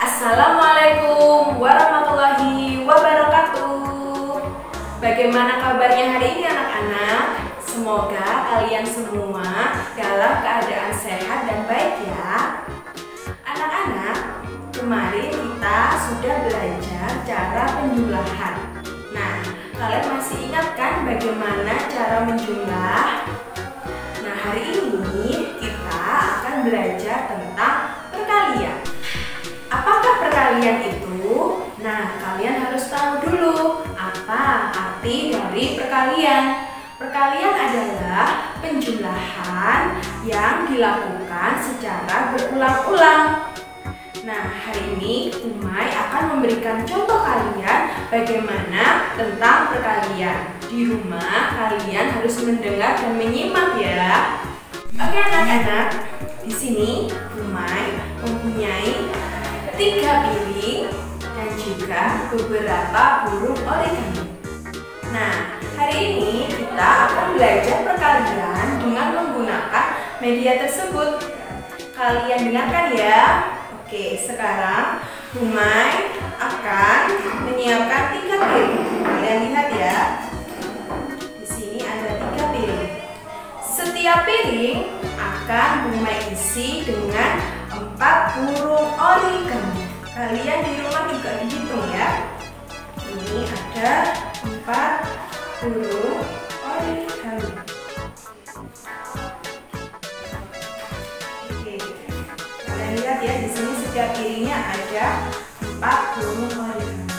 Assalamualaikum warahmatullahi wabarakatuh. Bagaimana kabarnya hari ini anak-anak? Semoga kalian semua dalam keadaan sehat dan baik ya. Anak-anak, kemarin kita sudah belajar cara penjumlahan. Nah, kalian masih ingat kan bagaimana cara menjumlah? Nah, hari ini kita akan belajar tentang perkalian. Apakah perkalian itu? Nah, kalian harus tahu dulu apa arti dari perkalian. Perkalian adalah penjumlahan yang dilakukan secara berulang-ulang. Nah, hari ini Umay akan memberikan contoh kalian bagaimana tentang perkalian. Di rumah kalian harus mendengar dan menyimak ya. Oke anak-anak, di sini Umay mempunyai 3 piring dan juga beberapa burung origami. Nah, hari ini kita akan belajar perkalian dengan menggunakan media tersebut. Kalian dengarkan ya. Oke, sekarang Umay akan menyiapkan 3 piring. Kalian lihat ya. Di sini ada 3 piring. Setiap piring akan Umay isi dengan 4 burung origami. Kalian di rumah juga dihitung ya. Ini ada 4 burung origami. Oke, kalian lihat ya, di sini setiap piringnya ada 4 burung origami.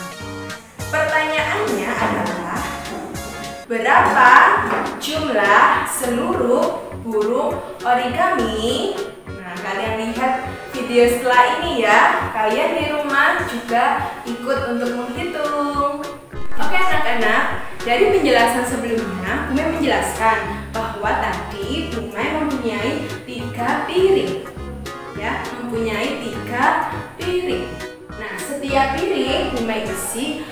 Pertanyaannya adalah berapa jumlah seluruh burung origami? Nah, kalian lihat video setelah ini ya. Kalian di rumah juga ikut untuk menghitung. Oke anak-anak, dari penjelasan sebelumnya Umay menjelaskan bahwa tadi Umay mempunyai 3 piring. Ya, mempunyai 3 piring. Nah, setiap piring Umay isi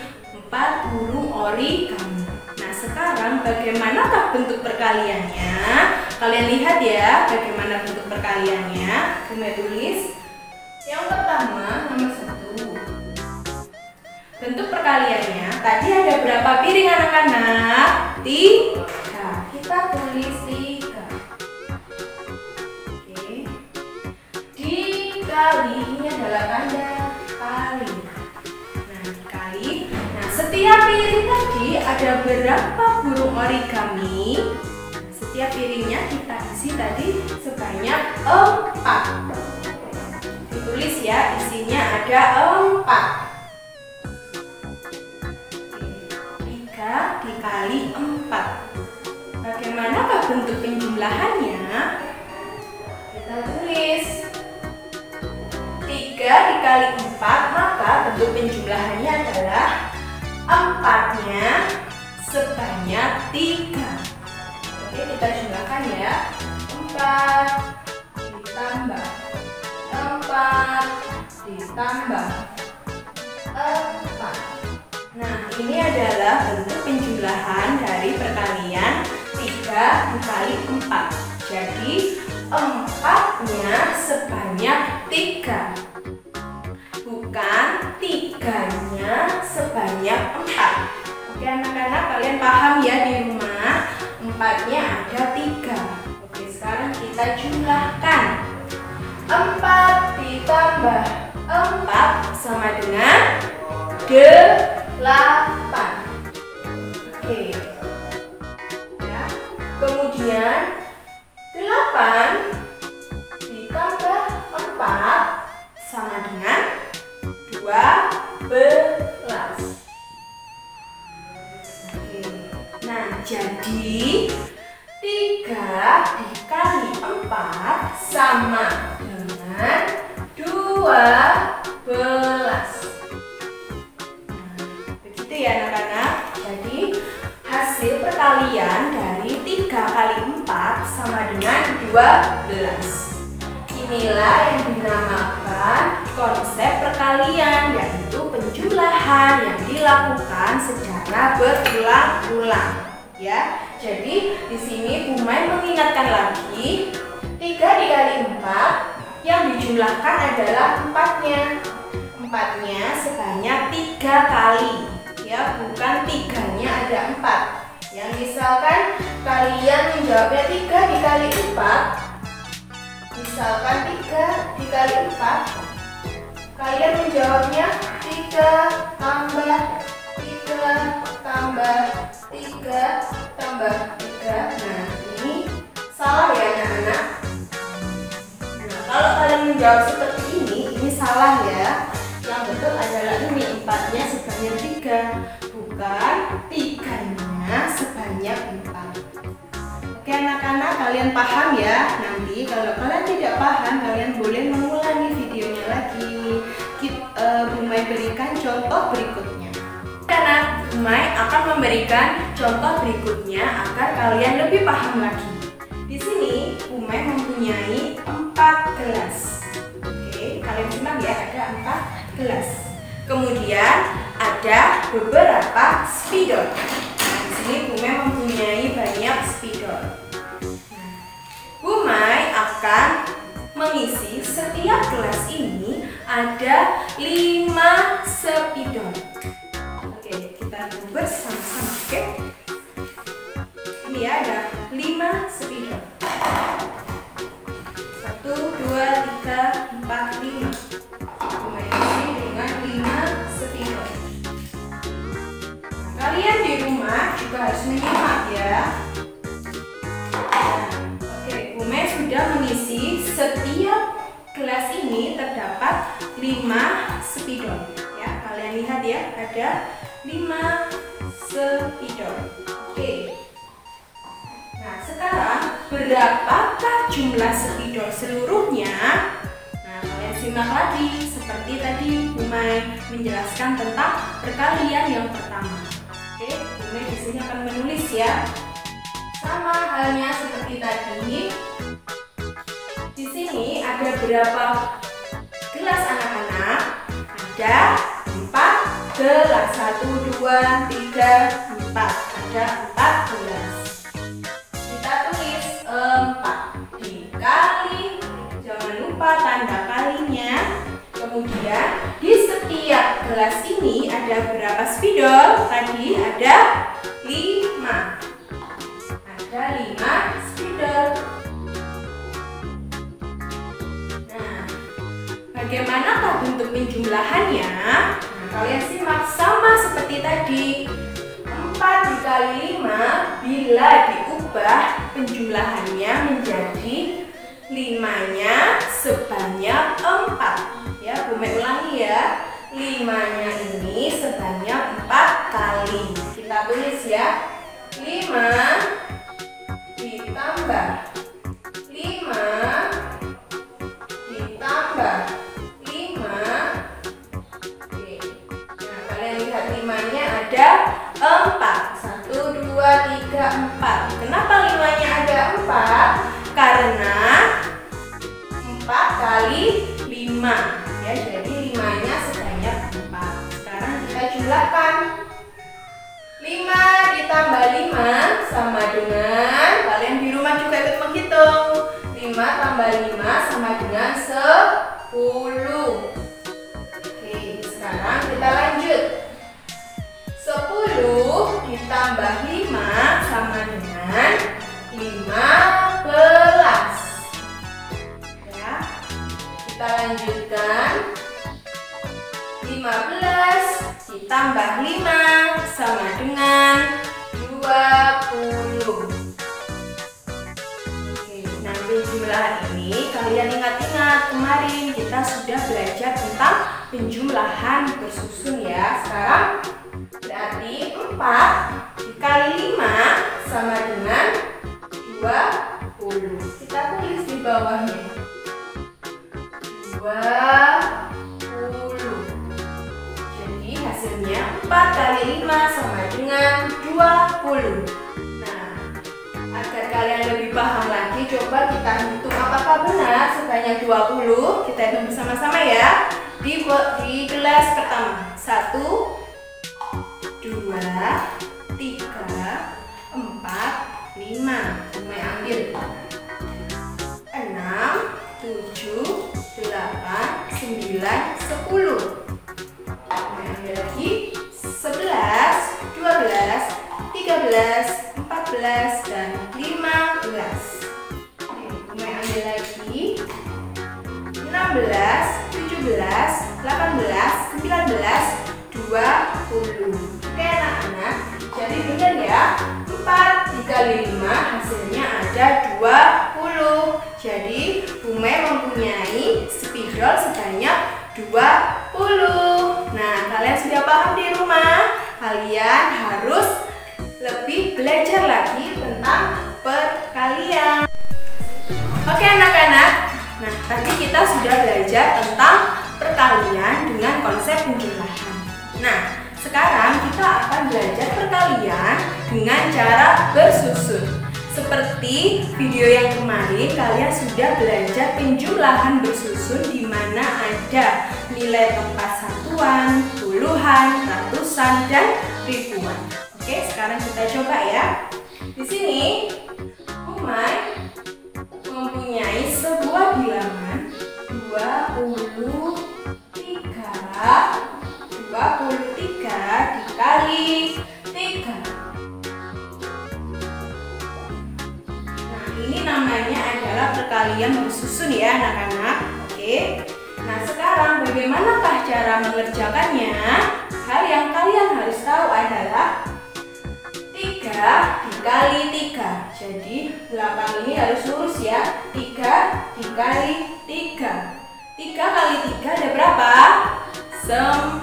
4 burung origami. Nah, sekarang bagaimanakah bentuk perkaliannya? Kalian lihat ya bagaimana bentuk perkaliannya. Umay tulis. Yang pertama, nomor 1. Bentuk perkaliannya, tadi ada berapa piring anak-anak? 3. Kita tulis 3. Oke. Dikali, ini adalah tanda kali. Nah, dikali. Nah, setiap piring tadi ada berapa burung origami? Setiap piringnya kita isi tadi sebanyak 4. Ditulis ya, isinya ada 4. 3 dikali 4. Bagaimanakah bentuk penjumlahannya? Kita tulis 3 dikali 4, maka bentuk penjumlahannya adalah 4-nya sebanyak 3. Oke, kita jumlahkan ya. 4 ditambah 4 ditambah 4. Nah, ini adalah bentuk penjumlahan dari perkalian 3 dikali 4. Jadi 4-nya sebanyak 3, bukan 3-nya sebanyak 4. Oke anak-anak, kalian paham ya di rumah? 4-nya ada 3. Oke, sekarang kita jumlahkan. 4 ditambah 4 sama dengan 8. Oke. Ya. Kemudian 8 ditambah 4 sama dengan 12. Oke. Nah, jadi 3 dikali 4 sama dengan 12. Begitu ya anak-anak. Jadi hasil perkalian dari 3 kali 4 sama dengan 12. Inilah yang dinamakan konsep perkalian, yaitu penjumlahan yang dilakukan secara berulang-ulang. Ya, jadi di sini Umay mengingatkan lagi 3 dikali 4 yang dijumlahkan adalah 4-nya. 4 4-nya sebanyak 3 kali. Ya, bukan 3-nya ada 4. Yang misalkan kalian menjawabnya 3 dikali 4, misalkan 3 dikali 4, kalian menjawabnya 3 tambah 3 tambah 3 tambah 3. Nah, ini salah ya anak-anak. Nah, kalau kalian menjawab seperti ini salah ya. Yang betul adalah ini, 4-nya sebanyak 3, bukan 3-nya sebanyak 4. Oke anak-anak, kalian paham ya? Nanti kalau kalian tidak paham, kalian boleh mengulangi videonya lagi. Bu Mai berikan contoh berikutnya. Karena Bu Mai akan memberikan contoh berikutnya agar kalian lebih paham lagi. Di sini Bu Mai mempunyai 4 gelas. Oke, kalian simak ya, ada 4 gelas. Kemudian ada beberapa spidol. Nah, di sini Bu Mai mempunyai banyak spidol. Nah, Bu Mai akan mengisi setiap gelas ini ada 5 spidol. Oke, kita bersama-sama. Oke, ini ya, ada 5 spidol. 1, 2, 3, 4, 5. Mengisi dengan 5 spidol. Nah, kalian di rumah juga harus menyimak ya. Oke, Bu Mai sudah mengisi setiap gelas ini terdapat 5 spidol. Ya, kalian lihat ya, ada 5 spidol. Oke. Nah, sekarang berapakah jumlah spidol seluruhnya? Nah, kalian simak lagi seperti tadi Bu Mai menjelaskan tentang perkalian yang pertama. Oke, Bu Mai di sini akan menulis ya. Sama halnya seperti tadi. Di sini ada berapa gelas anak-anak? Ada 4 gelas. 1, 2, 3, 4. Ada 4 gelas. Kita tulis 4 dikali, jangan lupa tanda kalinya. Kemudian di setiap gelas ini ada berapa spidol? Tadi ada 5. Ada 5 spidol. Nah, bagaimanakah bentuk penjumlahannya? Nah, kalian simak sama seperti tadi. 4 dikali 5 bila diubah penjumlahannya menjadi 5-nya sebanyak 4. Ya, Bu Mai ulangi ya. 5-nya ini sebanyak 4 kali. Kita tulis ya. 5 ditambah 5 ditambah 5. Oke. Nah, kalian lihat 5-nya ada 4. 1, 2, 3, 4. Kenapa 5-nya ada 4? Karena 4 kali 5. Ya, jadi 5-nya sebanyak 4. Sekarang kita jumlahkan. 5 ditambah 5 sama dengan, kalian di rumah juga ikut menghitung. 5 tambah 5 sama dengan 10. Oke, sekarang kita lanjut. 10 ditambah 5 sama dengan 15. Ya, kita lanjutkan. 15 ditambah 5 sama dengan 20. Oke, nah penjumlahan ini kalian ingat-ingat kemarin kita sudah belajar tentang penjumlahan bersusun ya. Sekarang berarti 4 dikali 5 sama dengan 20. Kita tulis di bawahnya 20. Jadi hasilnya 4 kali 5 sama dengan 20. Nah, agar kalian lebih paham lagi, coba kita hitung apakah benar sebanyak 20. Kita hitung bersama-sama ya. Di gelas pertama. 1, 2, 3, 4, 5. Mulai ambil 6, 7, 8, 9, 10. 14, dan 15. Oke, Umay ambil lagi. 16, 17, 18, 19, 20. Oke anak-anak, jadi benar ya, 4 dikali 5 hasilnya ada 20. Jadi Umay mempunyai spidol sebanyak 20. Nah, kalian sudah paham di rumah? Kalian harus lebih belajar lagi tentang perkalian. Oke anak-anak, nah tadi kita sudah belajar tentang perkalian dengan konsep penjumlahan. Nah, sekarang kita akan belajar perkalian dengan cara bersusun. Seperti video yang kemarin, kalian sudah belajar penjumlahan bersusun di mana ada nilai tempat satuan, puluhan, ratusan, dan ribuan. Oke, sekarang kita coba ya. Di sini, Umay mempunyai sebuah bilangan 23 dikali 3. Nah, ini namanya adalah perkalian bersusun ya anak-anak. Oke. Nah, sekarang bagaimanakah cara mengerjakannya? Hal yang kalian harus tahu adalah 3 dikali 3. Jadi belakang ini harus lurus ya. 3 dikali 3. 3 kali 3 ada berapa? 9.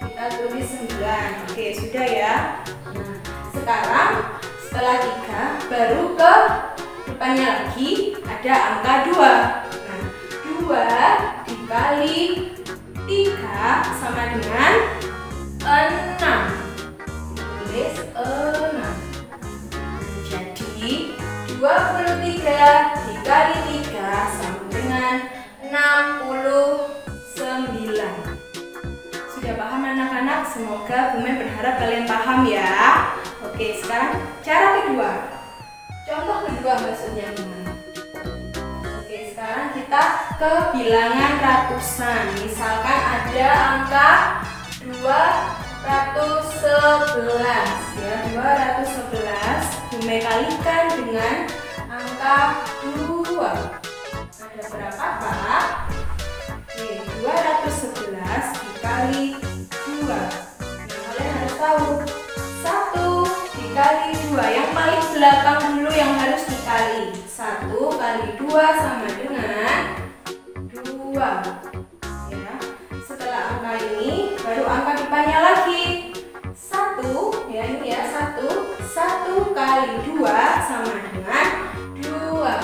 Kita tulis 9. Oke, sudah ya. Nah, sekarang setelah 3 baru ke depannya lagi ada angka 2. Nah, 2 dikali 3 sama dengan 6. Tulis 6. Jadi 23 dikali 3 sama dengan 69. Sudah paham anak-anak? Semoga Umay berharap kalian paham ya. Oke, sekarang cara kedua. Contoh kedua maksudnya gimana? Oke, sekarang kita ke bilangan ratusan. Misalkan ada angka 211 ya, 211 Umay kalikan dengan angka 2. Ada berapa Pak? Oke, 211 dikali 2. Nah, kalian harus tahu 1 dikali 2. Yang paling belakang dulu yang harus dikali. 1 kali 2 sama dengan 2. Ya. Setelah angka ini baru angka depannya lagi. 1 ya, ini ya, 1 kali 2 sama dengan 2.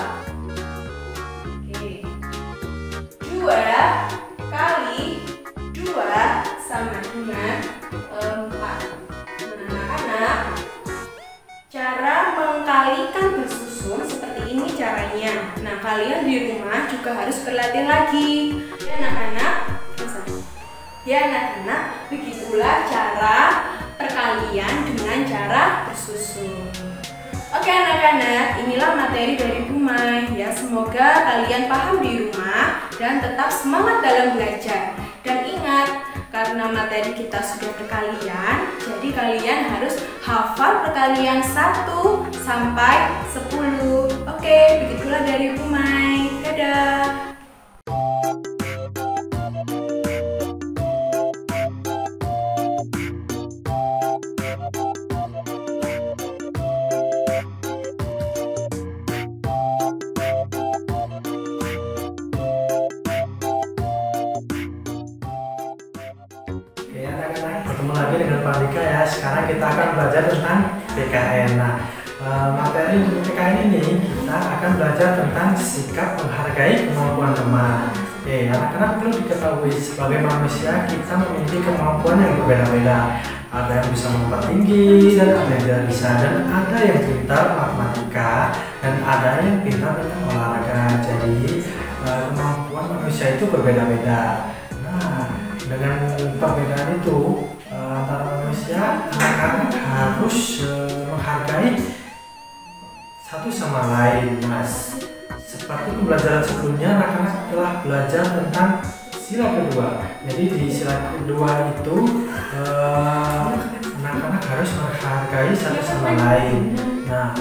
Oke. 2 kali 2 sama dengan 4. Nah, anak-anak, cara mengkalikan bersusun seperti ini caranya. Nah, kalian di rumah juga harus berlatih lagi. Ya anak-anak, begitulah cara perkalian dengan cara bersusun. Oke anak-anak, inilah materi dari Umay ya. Semoga kalian paham di rumah dan tetap semangat dalam belajar. Dan ingat, karena materi kita sudah perkalian, jadi kalian harus hafal perkalian 1 sampai 10. Oke, begitulah dari Umay. Dadah. Ketemu lagi dengan Pak Dika ya. Sekarang kita akan belajar tentang PKN. Nah, materi PKN ini kita akan belajar tentang sikap menghargai kemampuan teman. Oke, anak-anak perlu diketahui sebagai manusia kita memiliki kemampuan yang berbeda-beda. Ada yang bisa melompat tinggi dan ada yang tidak bisa, dan ada yang pintar matematika dan ada yang pintar tentang olahraga. Jadi kemampuan manusia itu berbeda-beda. Nah, dengan perbedaan itu antara manusia, anak-anak harus menghargai satu sama lain, Mas. Seperti pembelajaran sebelumnya, anak-anak telah belajar tentang sila kedua. Jadi di sila kedua itu anak-anak harus menghargai satu sama lain. Nah,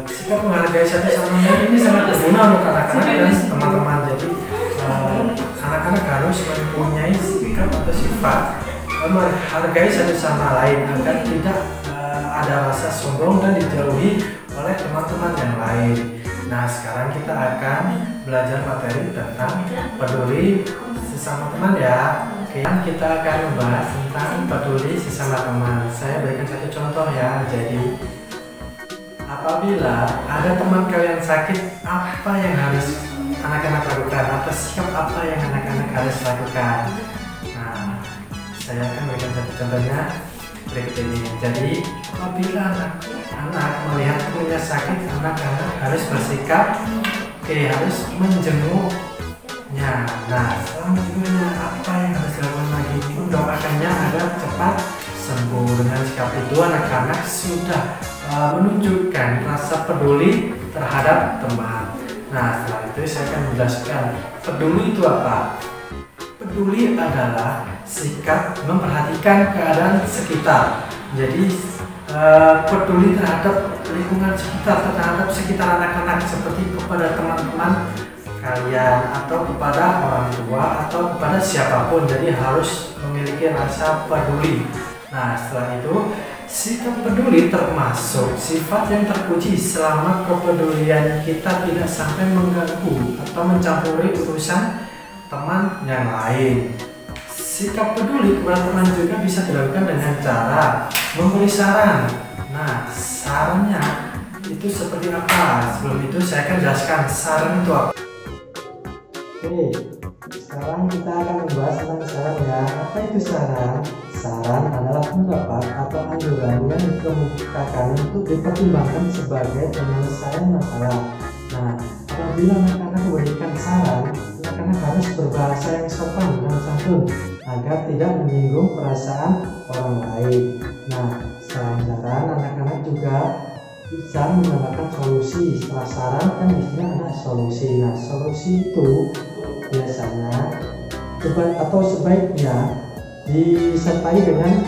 sikap menghargai satu sama lain ini sangat berguna untuk anak-anak dan teman-teman. Jadi anak-anak harus mempunyai sikap atau sifat menghargai satu sama lain agar tidak ada rasa sombong dan dijauhi oleh teman-teman yang lain. Nah, sekarang kita akan belajar materi tentang peduli sesama teman ya. Oke, kita akan membahas tentang peduli sesama teman. Saya berikan satu contoh ya. Jadi, apabila ada teman kalian sakit, apa yang harus anak-anak lakukan? Atau sikap apa yang anak-anak harus lakukan? Nah, saya akan berikan satu contohnya berikut ini. Jadi, apabila anak melihat temannya sakit, anak-anak harus bersikap, harus menjenguknya. Nah, setelah menjenguknya, apa yang harus dilakukan lagi? Mendoakannya agar cepat sembuh. Dengan sikap itu, anak-anak sudah menunjukkan rasa peduli terhadap teman. Nah, setelah itu saya akan menjelaskan peduli itu apa. Peduli adalah sikap memperhatikan keadaan sekitar. Jadi peduli terhadap lingkungan sekitar, terhadap sekitar anak-anak, seperti kepada teman-teman kalian atau kepada orang tua atau kepada siapapun. Jadi harus memiliki rasa peduli. Nah, setelah itu sikap peduli termasuk sifat yang terpuji selama kepedulian kita tidak sampai mengganggu atau mencampuri urusan teman yang lain. Sikap peduli kepada teman juga bisa dilakukan dengan cara memberi saran. Nah, sarannya itu seperti apa? Sebelum itu saya akan jelaskan saran itu apa. Oke, sekarang kita akan membahas tentang saran ya. Apa itu saran? Saran adalah pendapat atau anjuran yang dikemukakan untuk dipertimbangkan sebagai penyelesaian masalah. Nah, apabila anak-anak memberikan saran, anak-anak harus berbahasa yang sopan dan santun agar tidak menyinggung perasaan orang lain. Nah, selain saran, anak-anak juga bisa menambahkan solusi. Setelah saran kan biasanya ada solusi. Nah, solusi itu biasanya atau sebaiknya disertai dengan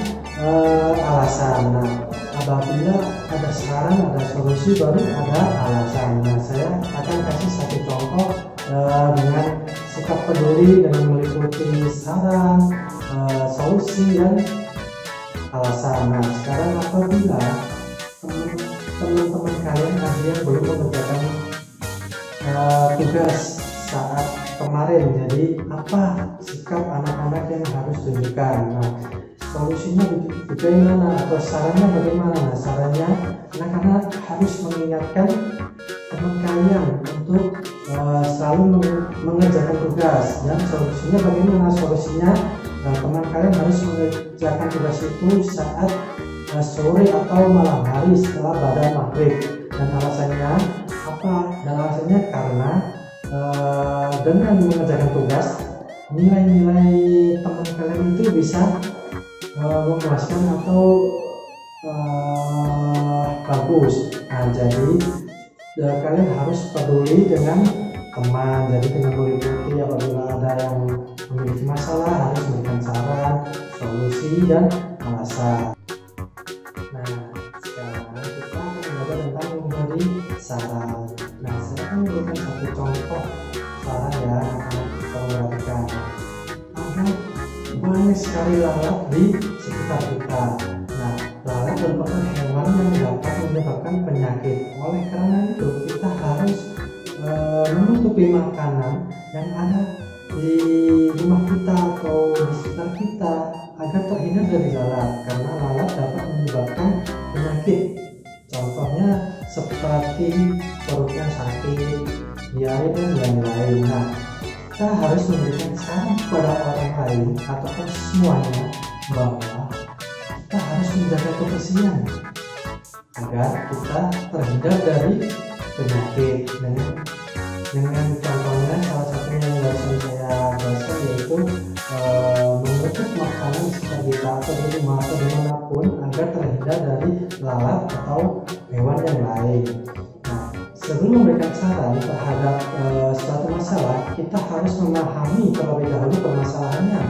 alasan. Nah, apabila ada saran, ada solusi, baru ada alasan. Nah, saya akan kasih satu contoh dengan sikap peduli dengan meliputi saran, solusi, dan alasan. Nah, sekarang apabila teman-teman kalian ada yang belum mengerjakan tugas saat kemarin, jadi apa sikap anak-anak yang harus tunjukkan? Nah, solusinya bagaimana atau sarannya bagaimana? Nah, sarannya anak-anak harus mengingatkan teman kalian untuk selalu mengerjakan tugas. Dan solusinya bagaimana? Solusinya teman kalian harus mengerjakan tugas itu saat sore atau malam hari setelah pada maghrib. Dan alasannya apa? Dan alasannya karena dengan mengerjakan tugas, nilai-nilai teman kalian itu bisa memuaskan atau bagus. Nah, jadi kalian harus peduli dengan teman. Jadi dengan meliputi apabila ada yang memiliki masalah harus memberikan saran, solusi, dan alasan. Nah, sekarang kita akan belajar tentang memberi saran. Nah, saya akan memberikan satu contoh saran ya, anak-anak kita perhatikan. Ada banyak sekali lalat di sekitar kita. Nah, lalat merupakan hewan yang dapat menyebabkan penyakit. Oleh karena itu, kita harus menutupi makanan yang ada di rumah kita atau di sekitar kita agar terhindar dari lalat, karena lalat dapat menyebabkan penyakit. Contohnya seperti perutnya sakit, diare, dan lain-lain. Nah, kita harus memberikan saran kepada orang lain ataupun semuanya bahwa kita harus menjaga kebersihan agar kita terhindar dari penyakit. Dengan contohnya salah satunya yang barusan saya bahaskan yaitu menutup makanan di sekitar kita atau di rumah atau dimanapun agar terhindar dari lalat atau hewan yang lain. Nah, sebelum memberikan saran terhadap suatu masalah, kita harus memahami terlebih dahulu permasalahannya.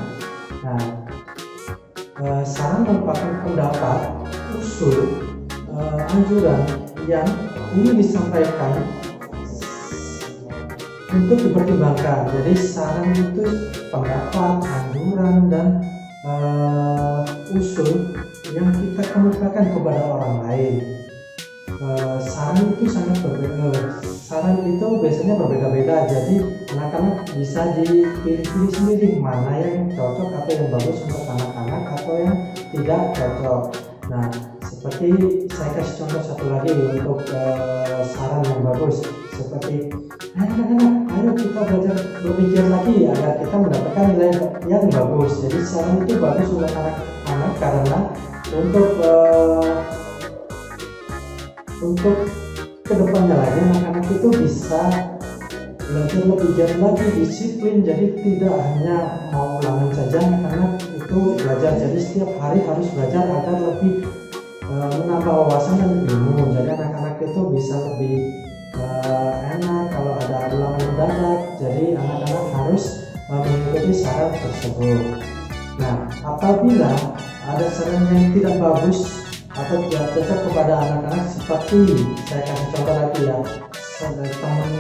Nah, saran merupakan pendapat, usul, anjuran yang ingin disampaikan untuk dipertimbangkan. Jadi saran itu pendapat, anjuran, dan usul yang kita kemukakan kepada orang lain. Saran itu sangat berbeda. Saran itu biasanya berbeda-beda. Jadi anak-anak bisa dipilih-pilih sendiri mana yang cocok atau yang bagus untuk anak-anak atau yang tidak cocok. Nah, seperti saya kasih contoh satu lagi untuk saran yang bagus. Seperti anak-anak, ayo kita belajar berpikir lagi agar kita mendapatkan nilai yang bagus. Jadi saran itu bagus untuk anak-anak karena untuk kedepannya lagi anak-anak itu bisa belajar lebih giat lagi, disiplin. Jadi tidak hanya mau ulangan saja, anak-anak itu belajar. Jadi setiap hari harus belajar agar lebih menambah wawasan dan ilmu. Jadi anak-anak itu bisa lebih enak kalau ada ulangan mendadak. Jadi anak-anak harus mengikuti saran tersebut. Nah, apabila ada saran yang tidak bagus atau tidak cocok kepada anak-anak, seperti saya kasih contoh lagi ya, teman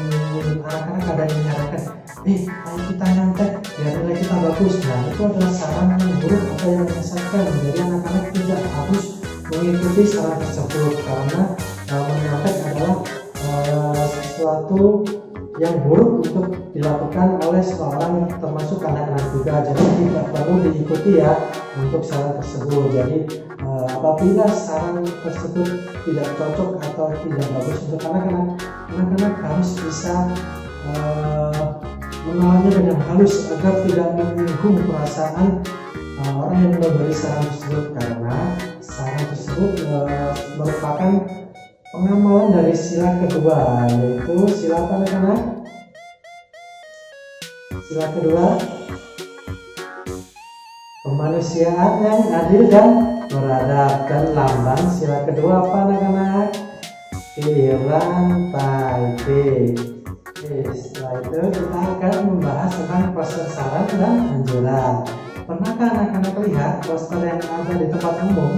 anak-anak ada yang menyarankan, ayo kita nyontek biar nilai kita bagus. Nah, itu adalah saran yang buruk atau yang menyesatkan. Jadi anak-anak tidak harus mengikuti saran tersebut karena menyontek adalah sesuatu yang buruk untuk dilakukan oleh seorang, termasuk anak-anak juga. Jadi tidak perlu diikuti ya untuk saran tersebut. Jadi apabila saran tersebut tidak cocok atau tidak bagus untuk anak-anak, anak-anak harus bisa menolaknya dengan halus agar tidak menyinggung perasaan orang yang memberi saran tersebut, karena saran tersebut merupakan pengamalan dari sila kedua, yaitu sila apa anak-anak? Sila kedua, kemanusiaan yang adil dan beradab. Dan lambang sila kedua apa anak-anak? Rantai B. Setelah itu kita akan membahas tentang poster saran dan anjuran. Pernahkah anak-anak lihat poster yang ada di tempat umum?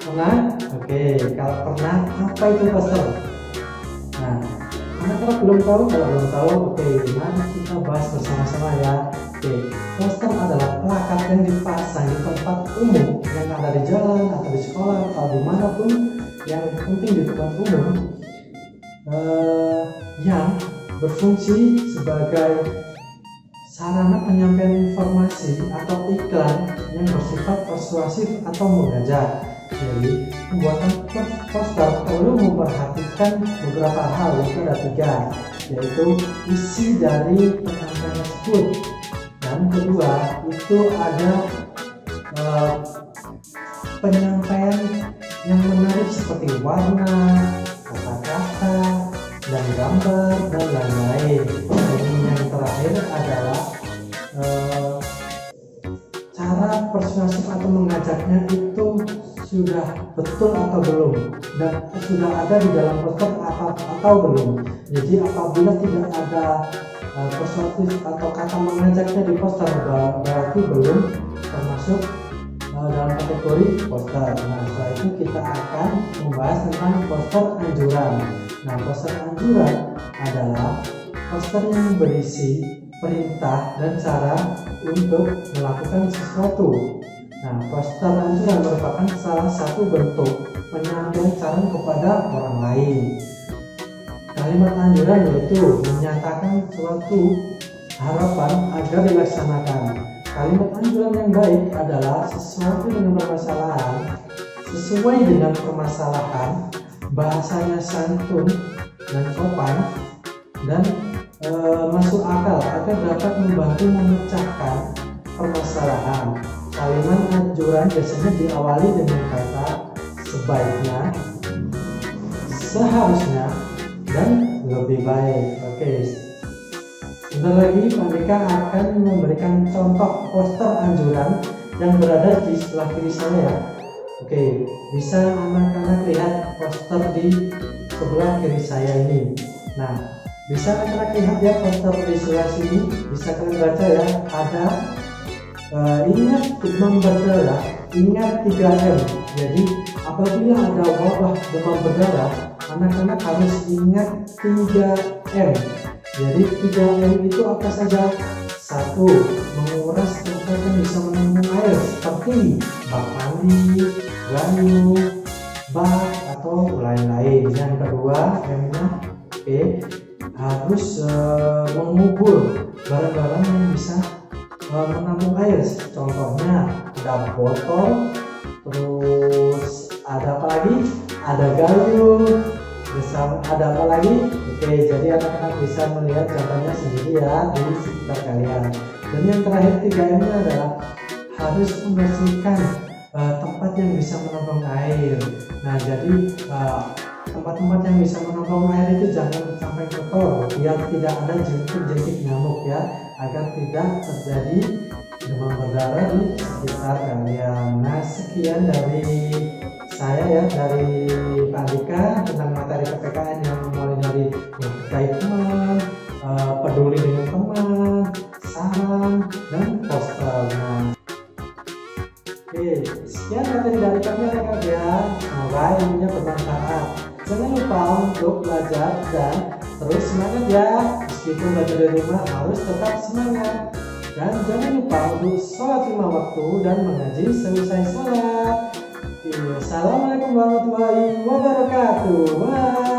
Pernah? Oke, kalau pernah, apa itu poster? Nah, anak-anak belum tahu? Kalau belum tahu, oke, mari kita bahas bersama-sama ya. Oke, poster adalah plakat yang dipasang di tempat umum yang ada di jalan atau di sekolah atau dimanapun, yang penting di tempat umum, yang berfungsi sebagai sarana penyampaian informasi atau iklan yang bersifat persuasif atau mengajak. Jadi pembuatan poster perlu memperhatikan beberapa hal, yaitu ada 3, yaitu isi dari penyampaian tersebut, dan kedua itu ada penyampaian yang menarik seperti warna, kata-kata, dan gambar, dan lain-lain. Dan yang terakhir adalah cara persuasif atau mengajaknya itu sudah betul atau belum, dan sudah ada di dalam poster atau belum. Jadi apabila tidak ada persuasif atau kata mengajaknya di poster, berarti belum termasuk dalam kategori poster. Nah, setelah itu kita akan membahas tentang poster anjuran. Nah, poster anjuran adalah poster yang berisi perintah dan cara untuk melakukan sesuatu. Nah, poster anjuran merupakan salah satu bentuk penyampaian saran kepada orang lain. Kalimat anjuran yaitu menyatakan suatu harapan agar dilaksanakan. Kalimat anjuran yang baik adalah sesuatu dengan permasalahan, sesuai dengan permasalahan, bahasanya santun dan sopan, dan masuk akal agar dapat membantu memecahkan permasalahan. Kalimat anjuran biasanya diawali dengan kata sebaiknya, seharusnya, dan lebih baik. Oke, sebentar lagi Pak Dika akan memberikan contoh poster anjuran yang berada di sebelah kiri saya. Oke, bisa anak-anak lihat poster di sebelah kiri saya ini. Nah, bisa anak-anak lihat ya poster di sebelah sini, bisa kalian baca ya, ada Ingat demam berdarah, ingat 3M. Jadi apabila ada wabah demam berdarah, anak-anak harus ingat 3M. Jadi 3M itu apa saja? 1. Menguras tempat yang bisa menampung air seperti bak mandi, gayung, bak atau lain-lain. Yang kedua, M-nya P, harus mengubur barang-barang yang bisa menampung air. Contohnya ada botol, terus ada apa lagi? Ada gayung, ada apa lagi? Oke, jadi anak-anak bisa melihat contohnya sendiri ya di sekitar kalian. Dan yang terakhir 3M nya adalah harus membersihkan tempat yang bisa menampung air. Nah, jadi tempat-tempat yang bisa menampung air itu jangan sampai kotor biar tidak ada jentik-jentik nyamuk ya, agar tidak terjadi demam berdarah di sekitar kalian. Nah, sekian dari saya ya, dari Pak Andika tentang materi PPKN yang mulai dari terkait teman, peduli dengan teman, saran, dan poster. Nah, oke, sekian materi dari kami rekan ya. Semoga ilmunya bermanfaat. Jangan lupa untuk belajar dan terus semangat ya. Meskipun belajar di rumah harus tetap semangat. Dan jangan lupa untuk sholat 5 waktu dan mengaji selesai sholat. Assalamualaikum warahmatullahi wabarakatuh. Bye.